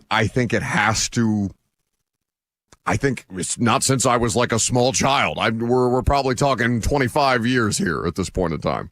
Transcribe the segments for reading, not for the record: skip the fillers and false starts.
I think it has to. I think it's not since I was like a small child. We're probably talking 25 years here at this point in time.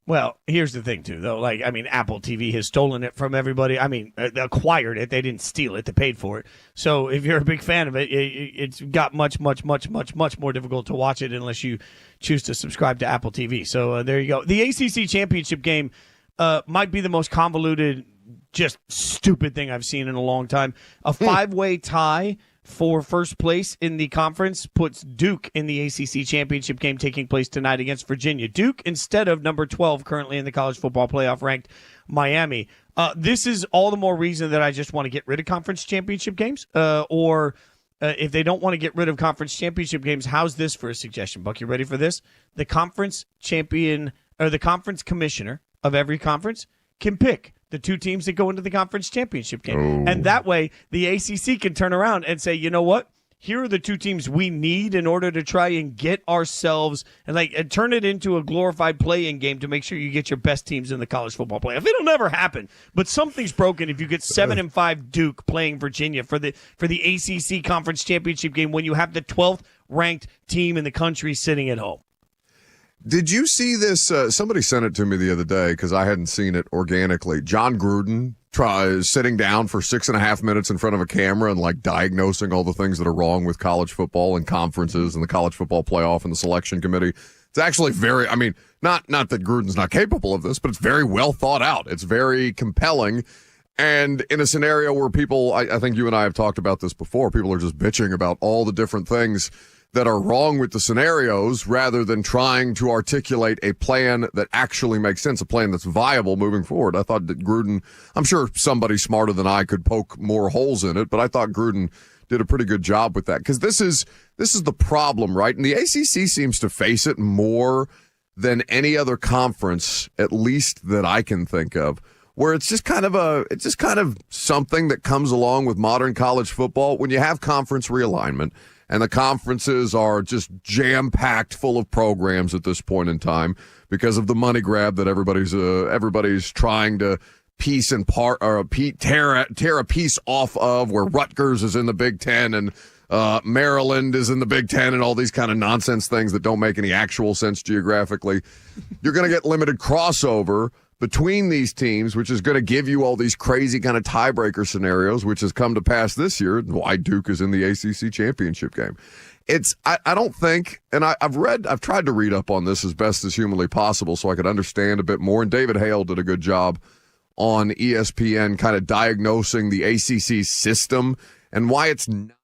Well, here's the thing, too, though. Like, I mean, Apple TV has stolen it from everybody. I mean, they acquired it. They didn't steal it. They paid for it. So if you're a big fan of it, it's got much more difficult to watch it unless you choose to subscribe to Apple TV. So there you go. The ACC championship game might be the most convoluted, just stupid thing I've seen in a long time. A five-way tie for first place in the conference puts Duke in the ACC championship game taking place tonight against Virginia. Duke instead of number 12 currently in the college football playoff ranked Miami. This is all the more reason that I just want to get rid of conference championship games. Or if they don't want to get rid of conference championship games, how's this for a suggestion, Buck? You ready for this? The conference champion or the conference commissioner of every conference can pick the two teams that go into the conference championship game. Oh. And that way, the ACC can turn around and say, you know what? Here are the two teams we need in order to try and get ourselves and turn it into a glorified play-in game to make sure you get your best teams in the college football playoff. It'll never happen, but something's broken if you get 7-5 Duke playing Virginia for the ACC conference championship game when you have the 12th ranked team in the country sitting at home. Did you see this? Somebody sent it to me the other day because I hadn't seen it organically. John Gruden tries sitting down for 6.5 minutes in front of a camera and like diagnosing all the things that are wrong with college football and conferences and the college football playoff and the selection committee. It's actually very, I mean, not that Gruden's not capable of this, but it's very well thought out. It's very compelling. And in a scenario where people, I think you and I have talked about this before, people are just bitching about all the different things that are wrong with the scenarios rather than trying to articulate a plan that actually makes sense, a plan that's viable moving forward. I thought that Gruden, I'm sure somebody smarter than I could poke more holes in it, but I thought Gruden did a pretty good job with that because this is the problem, right? And the ACC seems to face it more than any other conference, at least that I can think of, where it's just kind of something that comes along with modern college football when you have conference realignment. And the conferences are just jam-packed full of programs at this point in time because of the money grab that everybody's trying to piece and part or tear a piece off of, where Rutgers is in the Big Ten and Maryland is in the Big Ten and all these kind of nonsense things that don't make any actual sense geographically. You're going to get limited crossover between these teams, which is going to give you all these crazy kind of tiebreaker scenarios, which has come to pass this year, why Duke is in the ACC championship game. I don't think, and I've tried to read up on this as best as humanly possible so I could understand a bit more, and David Hale did a good job on ESPN kind of diagnosing the ACC system and why it's not.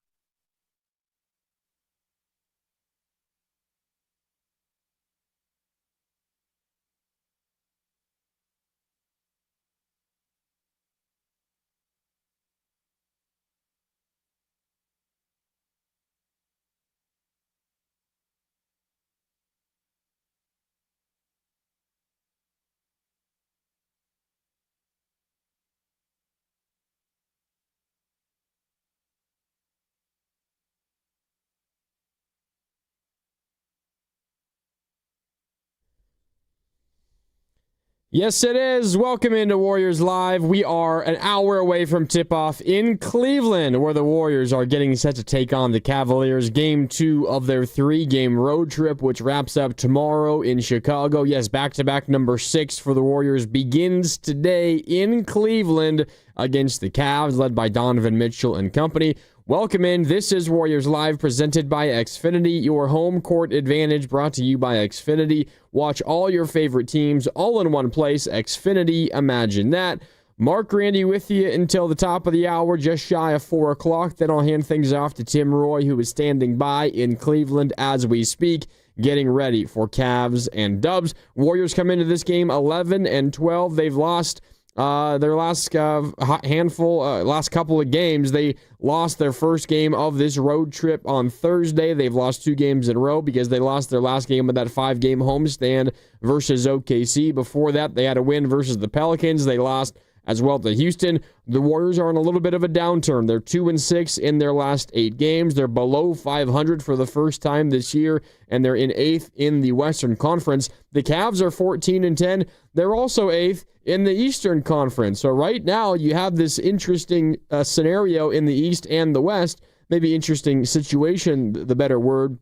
Yes, it is. Welcome into Warriors Live. We are an hour away from tip-off in Cleveland, where the Warriors are getting set to take on the Cavaliers. Game 2 of their 3-game road trip, which wraps up tomorrow in Chicago. Yes, back-to-back number 6 for the Warriors begins today in Cleveland against the Cavs, led by Donovan Mitchell and company. Welcome in. This is Warriors Live, presented by Xfinity, your home court advantage, brought to you by Xfinity. Watch all your favorite teams all in one place. Xfinity, imagine that. Mark Randy with you until the top of the hour, just shy of 4 o'clock. Then I'll hand things off to Tim Roy, who is standing by in Cleveland as we speak, getting ready for Cavs and Dubs. Warriors come into this game 11-12. They've lost their last last couple of games. They lost their first game of this road trip on Thursday. They've lost 2 games in a row because they lost their last game of that 5-game homestand versus OKC. Before that, they had a win versus the Pelicans. They lost as well to Houston. The Warriors are on a little bit of a downturn. They're 2-6 in their last 8 games. They're below 500 for the first time this year, and they're in 8th in the Western Conference. The Cavs are 14-10. They're also 8th in the Eastern Conference. So right now you have this interesting scenario in the East and the West, maybe interesting situation, the better word,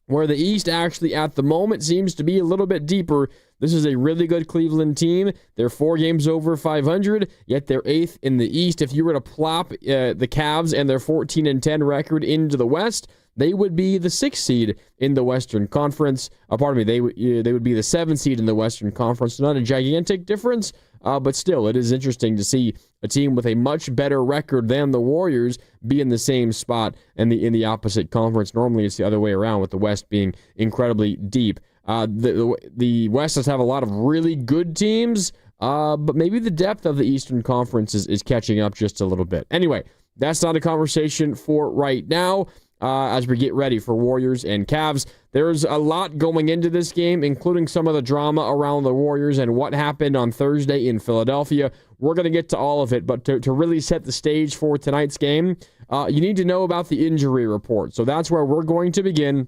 where the East actually at the moment seems to be a little bit deeper. This is a really good Cleveland team. They're 4 games over 500, yet they're 8th in the East. If you were to plop the Cavs and their 14-10 record into the West, they would be the 6th seed in the Western Conference. They would be the 7th seed in the Western Conference. Not a gigantic difference, but still, it is interesting to see a team with a much better record than the Warriors be in the same spot in the opposite conference. Normally, it's the other way around, with the West being incredibly deep. The West does have a lot of really good teams, but maybe the depth of the Eastern Conference is catching up just a little bit. Anyway, that's not a conversation for right now. As we get ready for Warriors and Cavs, there's a lot going into this game, including some of the drama around the Warriors and what happened on Thursday in Philadelphia. We're going to get to all of it, but to really set the stage for tonight's game, you need to know about the injury report. So that's where we're going to begin.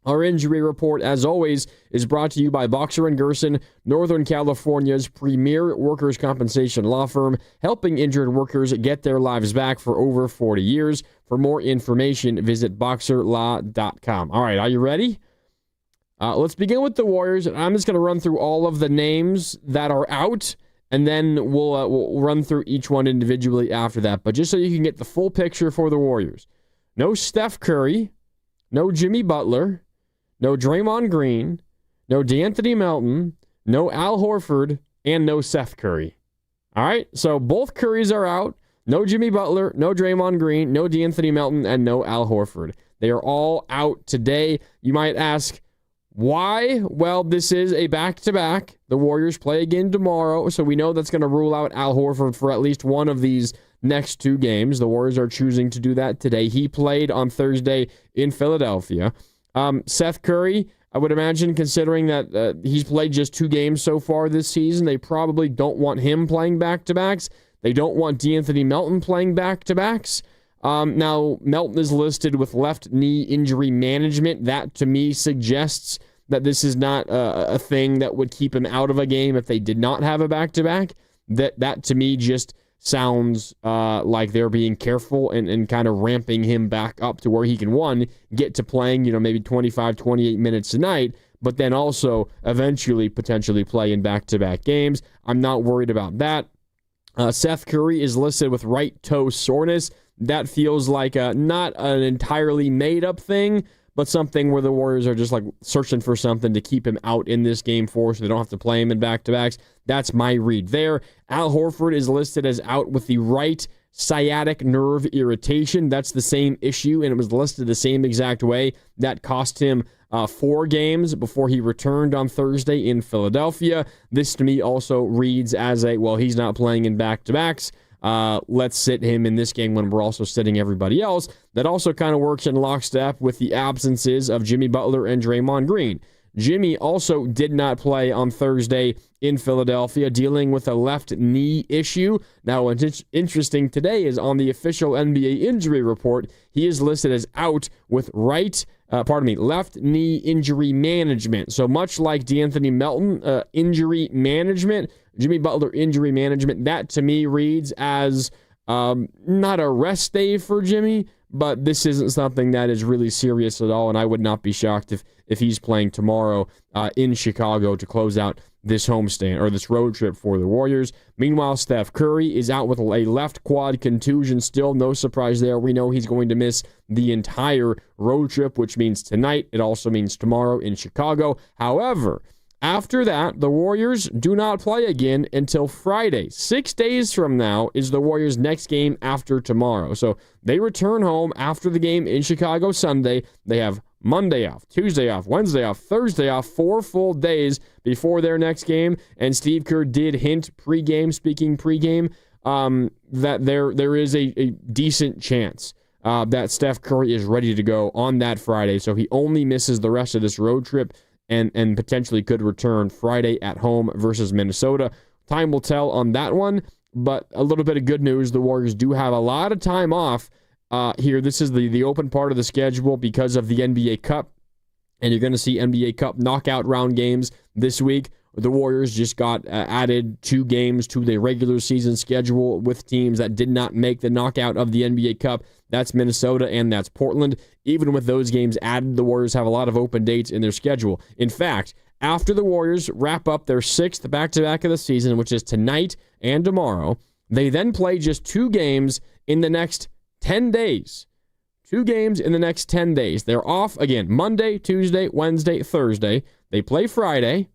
Our injury report, as always, is brought to you by Boxer & Gerson, Northern California's premier workers' compensation law firm, helping injured workers get their lives back for over 40 years. For more information, visit boxerlaw.com. All right, are you ready? Let's begin with the Warriors. I'm just going to run through all of the names that are out, and then we'll run through each one individually after that. But just so you can get the full picture for the Warriors. No Steph Curry, no Jimmy Butler, no Draymond Green, no DeAnthony Melton, no Al Horford, and no Seth Curry. All right, so both Currys are out. No Jimmy Butler, no Draymond Green, no DeAnthony Melton, and no Al Horford. They are all out today. You might ask, why? Well, this is a back-to-back. The Warriors play again tomorrow, so we know that's going to rule out Al Horford for at least one of these next 2 games. The Warriors are choosing to do that today. He played on Thursday in Philadelphia. Seth Curry, I would imagine, considering that he's played just 2 games so far this season, they probably don't want him playing back-to-backs. They don't want DeAnthony Melton playing back-to-backs. Now, Melton is listed with left knee injury management. That, to me, suggests that this is not a thing that would keep him out of a game if they did not have a back-to-back. That to me, just sounds like they're being careful and kind of ramping him back up to where he can, one, get to playing, maybe 25, 28 minutes a night, but then also eventually potentially play in back-to-back games. I'm not worried about that. Seth Curry is listed with right toe soreness. That feels like not an entirely made-up thing, but something where the Warriors are just like searching for something to keep him out in this game so they don't have to play him in back-to-backs. That's my read there. Al Horford is listed as out with the right sciatic nerve irritation. That's the same issue, and it was listed the same exact way. That cost him 4 games before he returned on Thursday in Philadelphia. This, to me, also reads as he's not playing in back-to-backs. Let's sit him in this game when we're also sitting everybody else. That also kind of works in lockstep with the absences of Jimmy Butler and Draymond Green. Jimmy also did not play on Thursday in Philadelphia, dealing with a left knee issue. Now, what's interesting today is on the official NBA injury report, he is listed as out with left knee injury management. So much like DeAnthony Melton injury management, Jimmy Butler injury management, that to me reads as not a rest day for Jimmy, but this isn't something that is really serious at all, and I would not be shocked if he's playing tomorrow in Chicago to close out this homestand or this road trip for the Warriors. Meanwhile, Steph Curry is out with a left quad contusion still. No surprise there. We know he's going to miss the entire road trip, which means tonight. It also means tomorrow in Chicago. However, after that, the Warriors do not play again until Friday. 6 days from now is the Warriors' next game after tomorrow. So they return home after the game in Chicago Sunday. They have Monday off, Tuesday off, Wednesday off, Thursday off, 4 full days before their next game. And Steve Kerr did hint speaking pregame, that there is a decent chance that Steph Curry is ready to go on that Friday. So he only misses the rest of this road trip and potentially could return Friday at home versus Minnesota. Time will tell on that one. But a little bit of good news, the Warriors do have a lot of time off here. This is the open part of the schedule because of the NBA Cup. And you're going to see NBA Cup knockout round games this week. The Warriors just got added 2 games to the regular season schedule with teams that did not make the knockout of the NBA Cup. That's Minnesota and that's Portland. Even with those games added, the Warriors have a lot of open dates in their schedule. In fact, after the Warriors wrap up their 6th back-to-back of the season, which is tonight and tomorrow, they then play just 2 games in the next 10 days. 2 games in the next 10 days. They're off again Monday, Tuesday, Wednesday, Thursday. They play Friday.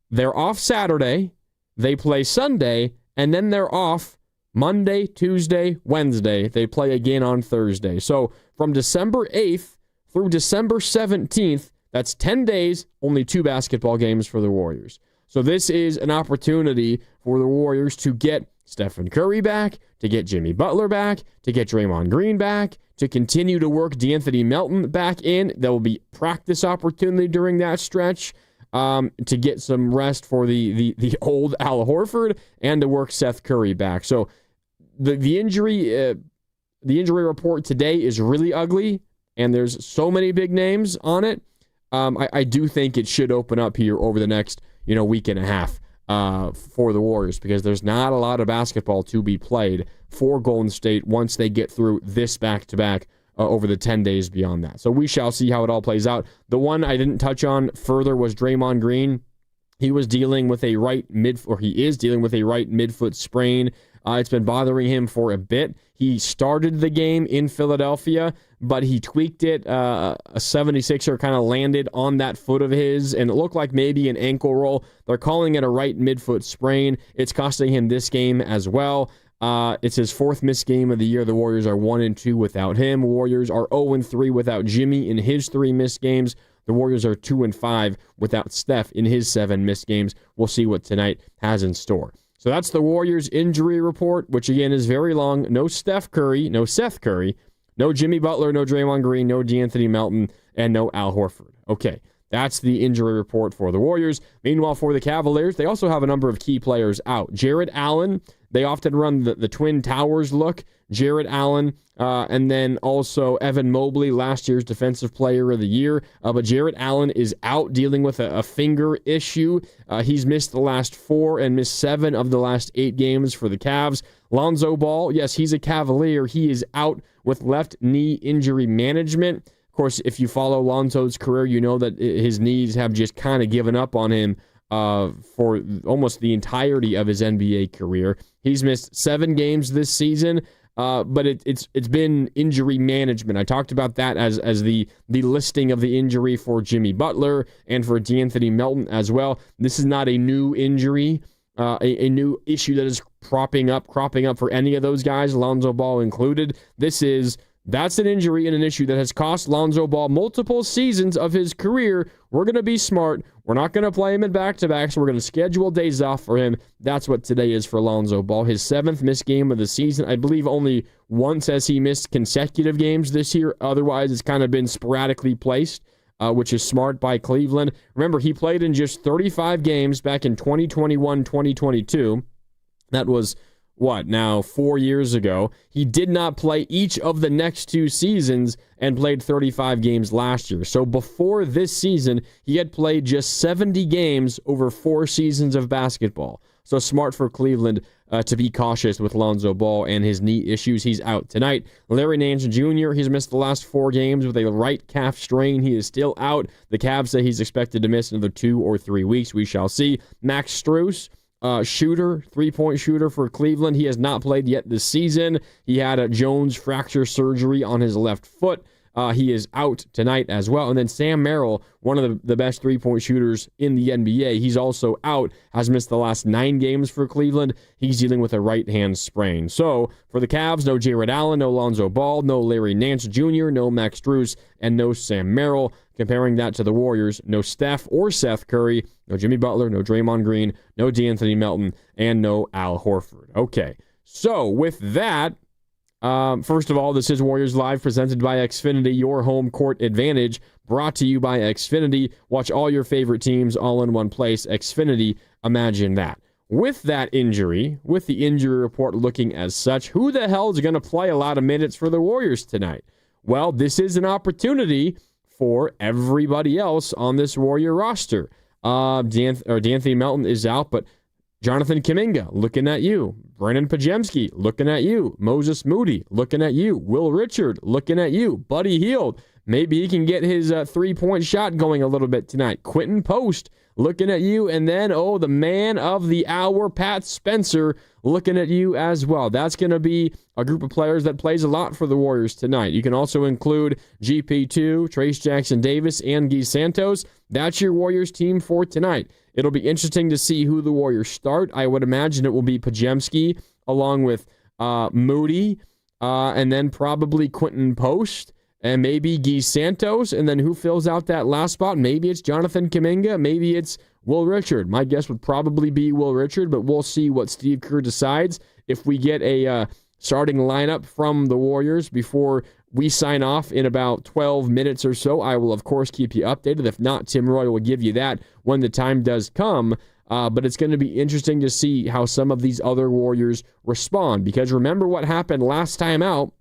They're off Saturday, they play Sunday, and then they're off Monday, Tuesday, Wednesday. They play again on Thursday. So from December 8th through December 17th, that's 10 days, only 2 basketball games for the Warriors. So this is an opportunity for the Warriors to get Stephen Curry back, to get Jimmy Butler back, to get Draymond Green back, to continue to work De'Anthony Melton back in. There will be practice opportunity during that stretch. To get some rest for the old Al Horford and to work Seth Curry back. So the injury report today is really ugly, and there's so many big names on it. I do think it should open up here over the next week and a half for the Warriors because there's not a lot of basketball to be played for Golden State once they get through this back-to-back over the 10 days beyond that. So we shall see how it all plays out. The one I didn't touch on further was Draymond Green. He is dealing with a right midfoot sprain. It's been bothering him for a bit. He started the game in Philadelphia, but he tweaked it. A 76er kind of landed on that foot of his, and it looked like maybe an ankle roll. They're calling it a right midfoot sprain. It's costing him this game as well. It's his 4th missed game of the year. The Warriors are 1-2 without him. Warriors are 0-3 without Jimmy in his 3 missed games. The Warriors are 2-5 without Steph in his 7 missed games. We'll see what tonight has in store. So that's the Warriors injury report, which again is very long. No Steph Curry, no Seth Curry, no Jimmy Butler, no Draymond Green, no De'Anthony Melton, and no Al Horford. Okay, that's the injury report for the Warriors. Meanwhile, for the Cavaliers, they also have a number of key players out. Jarrett Allen, they often run the Twin Towers look. Jarrett Allen, and then also Evan Mobley, last year's Defensive Player of the Year. But Jarrett Allen is out dealing with a finger issue. He's missed the last 4 and missed 7 of the last 8 games for the Cavs. Lonzo Ball, yes, he's a Cavalier. He is out with left knee injury management. Of course, if you follow Lonzo's career, you know that his knees have just kind of given up on him for almost the entirety of his NBA career. He's missed 7 games this season. But it's been injury management. I talked about that as the listing of the injury for Jimmy Butler and for De'Anthony Melton as well. This is not a new injury, a new issue that is cropping up for any of those guys, Lonzo Ball included. That's an injury and an issue that has cost Lonzo Ball multiple seasons of his career. We're going to be smart. We're not going to play him in back-to-backs. We're going to schedule days off for him. That's what today is for Lonzo Ball. His 7th missed game of the season. I believe only once has he missed consecutive games this year. Otherwise, it's kind of been sporadically placed, which is smart by Cleveland. Remember, he played in just 35 games back in 2021-2022. That was 4 years ago. He did not play each of the next 2 seasons and played 35 games last year. So before this season, he had played just 70 games over 4 seasons of basketball. So smart for Cleveland to be cautious with Lonzo Ball and his knee issues. He's out tonight. Larry Nance Jr., he's missed the last 4 games with a right calf strain. He is still out. The Cavs say he's expected to miss another 2 or 3 weeks. We shall see. Max Strus, shooter, 3-point shooter for Cleveland. He has not played yet this season. He had a Jones fracture surgery on his left foot. He is out tonight as well. And then Sam Merrill, one of the best 3-point shooters in the NBA, he's also out, has missed the last 9 games for Cleveland. He's dealing with a right hand sprain. So for the Cavs, no Jarrett Allen, no Lonzo Ball, no Larry Nance Jr., no Max Strus, and no Sam Merrill. Comparing that to the Warriors, no Steph or Seth Curry, no Jimmy Butler, no Draymond Green, no De'Anthony Melton, and no Al Horford. Okay, so with that, first of all, this is Warriors Live, presented by Xfinity, your home court advantage, brought to you by Xfinity. Watch all your favorite teams all in one place. Xfinity, imagine that. with that injury, with the injury report looking as such, who the hell is going to play a lot of minutes for the Warriors tonight? Well, this is an opportunity for everybody else on this Warrior roster. D'Anthony Melton is out, but Jonathan Kuminga, looking at you. Brandon Podziemski, looking at you. Moses Moody, looking at you. Will Richard, looking at you. Buddy Hield, maybe he can get his three-point shot going a little bit tonight. Quentin Post, looking at you. And then, the man of the hour, Pat Spencer, looking at you as well. That's going to be a group of players that plays a lot for the Warriors tonight. You can also include GP2, Trace Jackson Davis, and Guy Santos. That's your Warriors team for tonight. It'll be interesting to see who the Warriors start. I would imagine it will be Podziemski along with Moody, and then probably Quentin Post, and maybe Guy Santos, and then who fills out that last spot? Maybe it's Jonathan Kuminga, maybe it's Will Richard. My guess would probably be Will Richard, but we'll see what Steve Kerr decides. If we get a starting lineup from the Warriors before we sign off in about 12 minutes or so, I will, of course, keep you updated. If not, Tim Roy will give you that when the time does come. But it's going to be interesting to see how some of these other Warriors respond, because remember what happened last time out.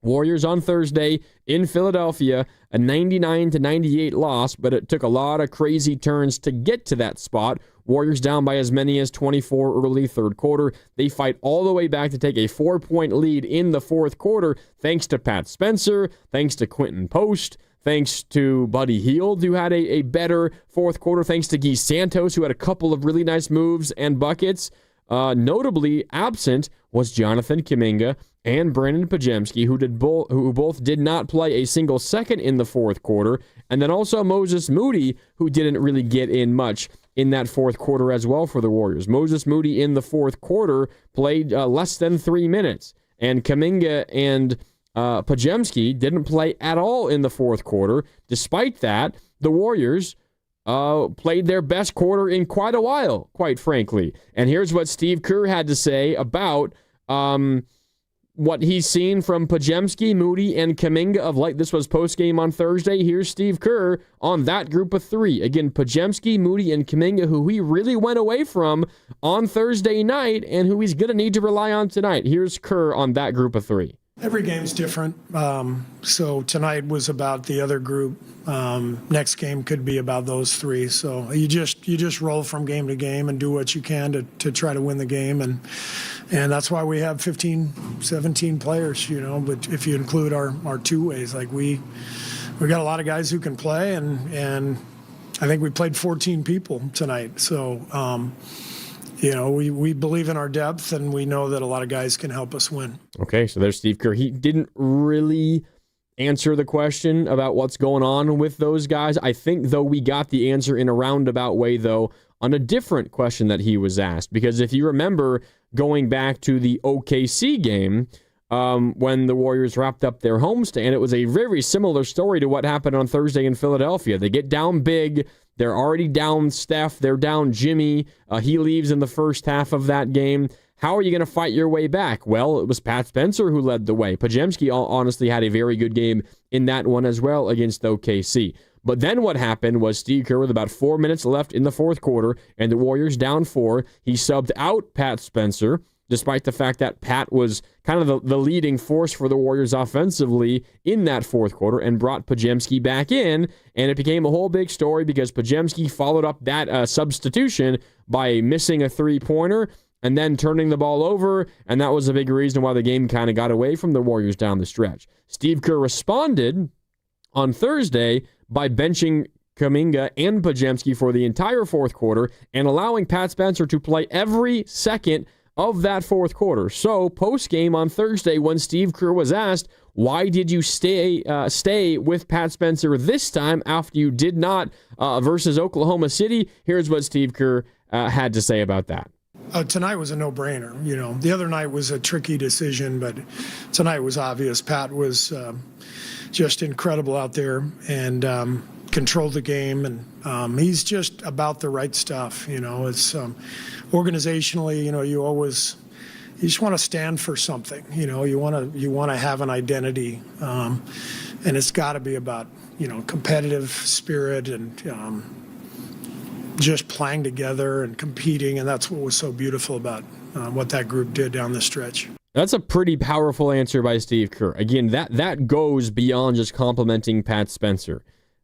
Warriors on Thursday in Philadelphia, a 99-98 loss, but it took a lot of crazy turns to get to that spot. Warriors down by as many as 24 early third quarter. They fight all the way back to take a 4-point lead in the fourth quarter, thanks to Pat Spencer, thanks to Quentin Post, thanks to Buddy Hield, who had a better fourth quarter, thanks to Guy Santos, who had a couple of really nice moves and buckets. Notably absent was Jonathan Kuminga and Brandon Podziemski, who both did not play a single second in the fourth quarter, and then also Moses Moody, who didn't really get in much in that fourth quarter as well for the Warriors. Moses Moody in the fourth quarter played less than 3 minutes, and Kuminga and Podziemski didn't play at all in the fourth quarter. Despite that, the Warriors played their best quarter in quite a while, quite frankly. And here's what Steve Kerr had to say about what he's seen from Podziemski, Moody, and Kuminga of late. This was post-game on Thursday. Here's Steve Kerr on that group of three. Again, Podziemski, Moody, and Kuminga, who he really went away from on Thursday night and who he's going to need to rely on tonight. Here's Kerr on that group of three. Every game's different. So tonight was about the other group. Next game could be about those three. So you just roll from game to game and do what you can to try to win the game. And that's why we have 15, 17 players, but if you include our two ways, like we got a lot of guys who can play, and I think we played 14 people tonight. So, we believe in our depth, and we know that a lot of guys can help us win. Okay, so there's Steve Kerr. He didn't really answer the question about what's going on with those guys. I think, though, we got the answer in a roundabout way, though, on a different question that he was asked. Because if you remember going back to the OKC game, when the Warriors wrapped up their homestand, it was a very similar story to what happened on Thursday in Philadelphia. They get down big. They're already down Steph. They're down Jimmy. He leaves in the first half of that game. How are you going to fight your way back? Well, it was Pat Spencer who led the way. Podziemski honestly had a very good game in that one as well against OKC. But then what happened was Steve Kerr, with about 4 minutes left in the fourth quarter, and the Warriors down 4, he subbed out Pat Spencer, despite the fact that Pat was kind of the leading force for the Warriors offensively in that fourth quarter, and brought Podziemski back in, and it became a whole big story because Podziemski followed up that substitution by missing a three-pointer and then turning the ball over, and that was a big reason why the game kind of got away from the Warriors down the stretch. Steve Kerr responded on Thursday by benching Kuminga and Podziemski for the entire fourth quarter and allowing Pat Spencer to play every second of that fourth quarter. So post-game on Thursday, when Steve Kerr was asked, why did you stay with Pat Spencer this time after you did not versus Oklahoma City? Here's what Steve Kerr had to say about that. Tonight was a no-brainer. The other night was a tricky decision, but tonight was obvious. Pat was just incredible out there and controlled the game, and he's just about the right stuff. It's organizationally, you just want to stand for something. You want to have an identity, and it's got to be about competitive spirit and just playing together and competing, and that's what was so beautiful about what that group did down the stretch. That's a pretty powerful answer by Steve Kerr. Again, that goes beyond just complimenting Pat Spencer.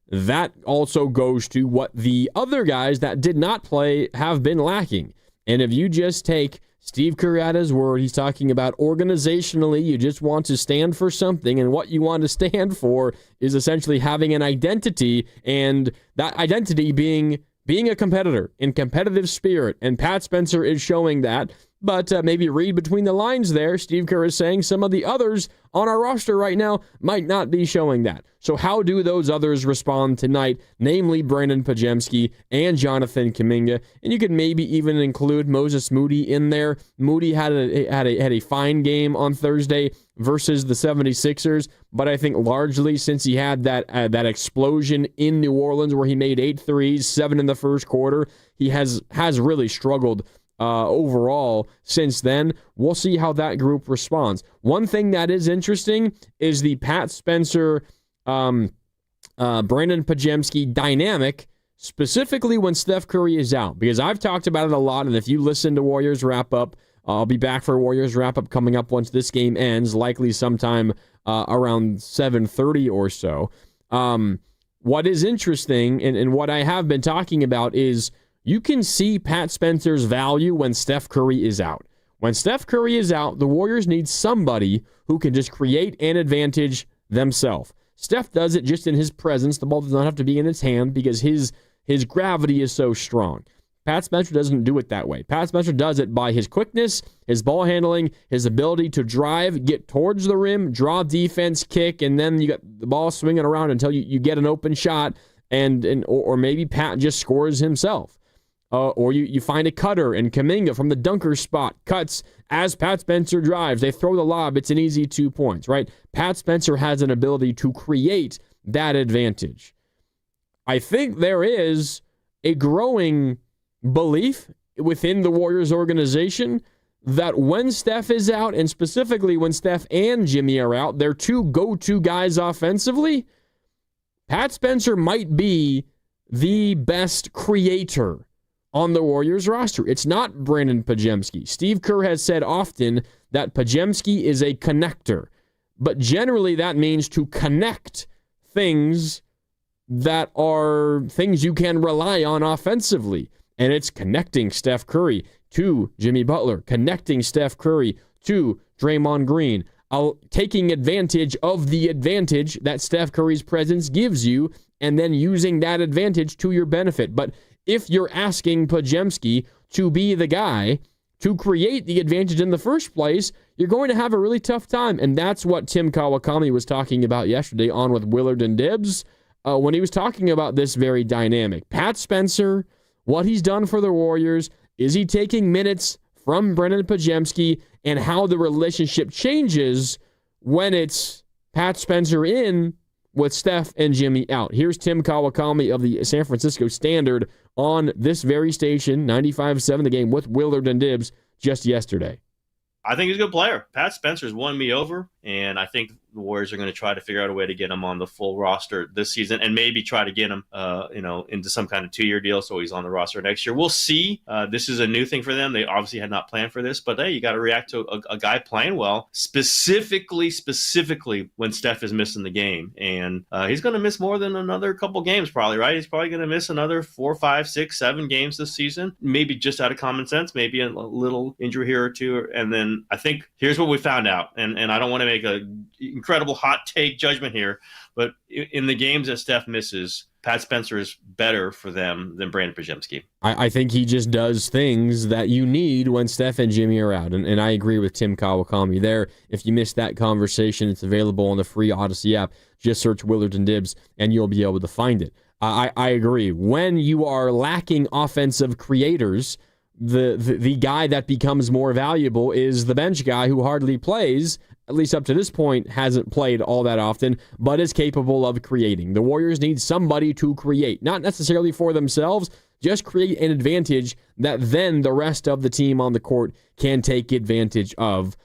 That also goes to what the other guys that did not play have been lacking. And if you just take Steve Kerr at his word, he's talking about organizationally, you just want to stand for something, and what you want to stand for is essentially having an identity, and that identity being a competitor in competitive spirit. And Pat Spencer is showing that. But maybe read between the lines there. Steve Kerr is saying some of the others on our roster right now might not be showing that. So how do those others respond tonight, namely Brandon Podziemski and Jonathan Kuminga? And you could maybe even include Moses Moody in there. Moody had a fine game on Thursday versus the 76ers, but I think largely since he had that explosion in New Orleans where he made 8 threes, 7 in the first quarter, he has really struggled overall since then. We'll see how that group responds. One thing that is interesting is the Pat Spencer, Brandon Podziemski dynamic, specifically when Steph Curry is out, because I've talked about it a lot, and if you listen to Warriors Wrap Up, I'll be back for Warriors Wrap Up coming up once this game ends, likely sometime around 7:30 or so. What is interesting, and what I have been talking about, is you can see Pat Spencer's value when Steph Curry is out. When Steph Curry is out, the Warriors need somebody who can just create an advantage themselves. Steph does it just in his presence. The ball does not have to be in his hand because his gravity is so strong. Pat Spencer doesn't do it that way. Pat Spencer does it by his quickness, his ball handling, his ability to drive, get towards the rim, draw defense, kick, and then you got the ball swinging around until you get an open shot, or maybe Pat just scores himself. Or you find a cutter, and Kuminga from the dunker spot cuts as Pat Spencer drives. They throw the lob. It's an easy 2 points, right? Pat Spencer has an ability to create that advantage. I think there is a growing belief within the Warriors organization that when Steph is out, and specifically when Steph and Jimmy are out, they're two go-to guys offensively, Pat Spencer might be the best creator on the Warriors roster. It's not Brandon Podziemski. Steve Kerr has said often that Podziemski is a connector, but generally that means to connect things that are things you can rely on offensively. And it's connecting Steph Curry to Jimmy Butler, connecting Steph Curry to Draymond Green, taking advantage of the advantage that Steph Curry's presence gives you, and then using that advantage to your benefit. But if you're asking Podziemski to be the guy to create the advantage in the first place, you're going to have a really tough time. And that's what Tim Kawakami was talking about yesterday on with Willard and Dibbs when he was talking about this very dynamic. Pat Spencer, what he's done for the Warriors, is he taking minutes from Brandon Podziemski, and how the relationship changes when it's Pat Spencer in with Steph and Jimmy out. Here's Tim Kawakami of the San Francisco Standard on this very station, 95.7 The Game, with Willard and Dibbs just yesterday. I think he's a good player. Pat Spencer's won me over, and I think the Warriors are going to try to figure out a way to get him on the full roster this season, and maybe try to get him, into some kind of 2-year deal so he's on the roster next year. We'll see. This is a new thing for them. They obviously had not planned for this, but hey, you got to react to a guy playing well, specifically when Steph is missing the game, and he's going to miss more than another couple games, probably, right? He's probably going to miss another 4, 5, 6, 7 games this season. Maybe just out of common sense, maybe a little injury here or two, and then I think here's what we found out, and I don't want to make an incredible hot take judgment here, but in the games that Steph misses, Pat Spencer is better for them than Brandon Podziemski. I think he just does things that you need when Steph and Jimmy are out, and I agree with Tim Kawakami there. If you missed that conversation, it's available on the free Odyssey app. Just search Willard and Dibbs, and you'll be able to find it. I agree. When you are lacking offensive creators, the guy that becomes more valuable is the bench guy who hardly plays, at least up to this point, hasn't played all that often, but is capable of creating. The Warriors need somebody to create, not necessarily for themselves, just create an advantage that then the rest of the team on the court can take advantage of.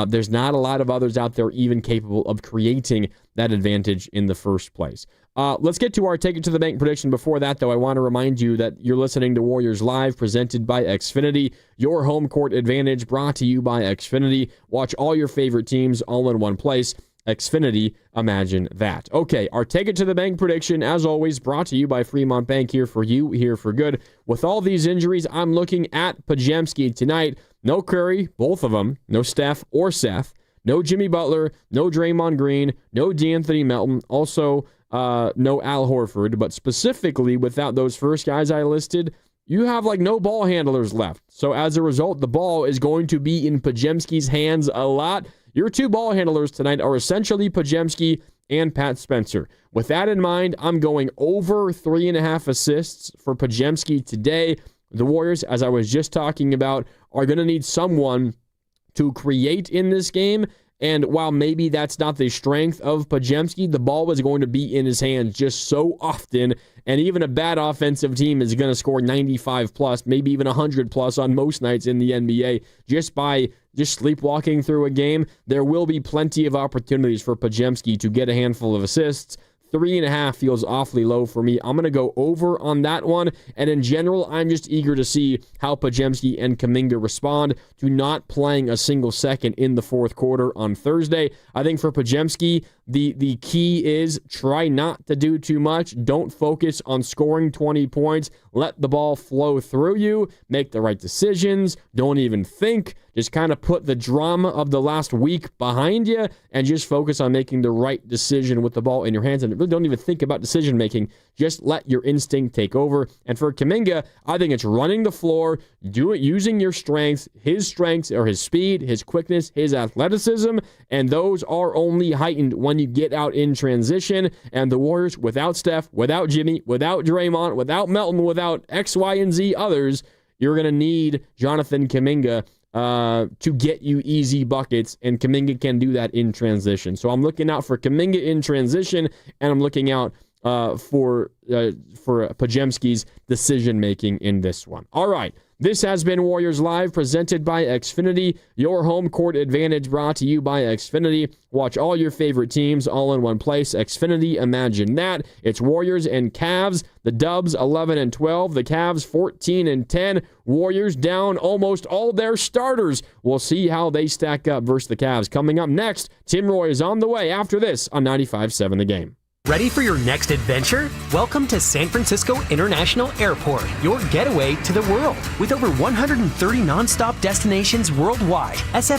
There's not a lot of others out there even capable of creating that advantage in the first place. Let's get to our Take It to the Bank prediction. Before that, though, I want to remind you that you're listening to Warriors Live, presented by Xfinity, your home court advantage, brought to you by Xfinity. Watch all your favorite teams all in one place. Xfinity, imagine that. Okay, our Take It to the Bank prediction, as always, brought to you by Fremont Bank, here for you, here for good. With all these injuries, I'm looking at Podziemski tonight. No Curry, both of them. No Steph or Seth. No Jimmy Butler. No Draymond Green. No DeAnthony Melton. Also, no Al Horford. But specifically, without those first guys I listed, you have no ball handlers left. So as a result, the ball is going to be in Podziemski's hands a lot. Your two ball handlers tonight are essentially Podziemski and Pat Spencer. With that in mind, I'm going over 3.5 assists for Podziemski today. The Warriors, as I was just talking about, are going to need someone to create in this game. And while maybe that's not the strength of Podziemski, the ball was going to be in his hands just so often. And even a bad offensive team is going to score 95 plus, maybe even 100 plus on most nights in the NBA just by sleepwalking through a game. There will be plenty of opportunities for Podziemski to get a handful of assists. 3.5 feels awfully low for me. I'm going to go over on that one. And in general, I'm just eager to see how Podziemski and Kuminga respond to not playing a single second in the fourth quarter on Thursday. I think for Podziemski, the key is try not to do too much. Don't focus on scoring 20 points. Let the ball flow through you. Make the right decisions. Don't even think. Just kind of put the drama of the last week behind you and just focus on making the right decision with the ball in your hands. And really don't even think about decision making. Just let your instinct take over. And for Kuminga, I think it's running the floor, using your strengths. His strengths are his speed, his quickness, his athleticism, and those are only heightened when you get out in transition. And the Warriors, without Steph, without Jimmy, without Draymond, without Melton, without X, Y, and Z others, you're going to need Jonathan Kuminga to get you easy buckets, and Kuminga can do that in transition. So I'm looking out for Kuminga in transition, and I'm looking out for Podziemski's decision-making in this one. All right. This has been Warriors Live, presented by Xfinity, your home court advantage, brought to you by Xfinity. Watch all your favorite teams all in one place. Xfinity, imagine that. It's Warriors and Cavs. The Dubs 11-12, the Cavs 14-10. Warriors down almost all their starters. We'll see how they stack up versus the Cavs. Coming up next, Tim Roy is on the way after this on 95.7 The Game. Ready for your next adventure? Welcome to San Francisco International Airport, your getaway to the world. With over 130 nonstop destinations worldwide, SFO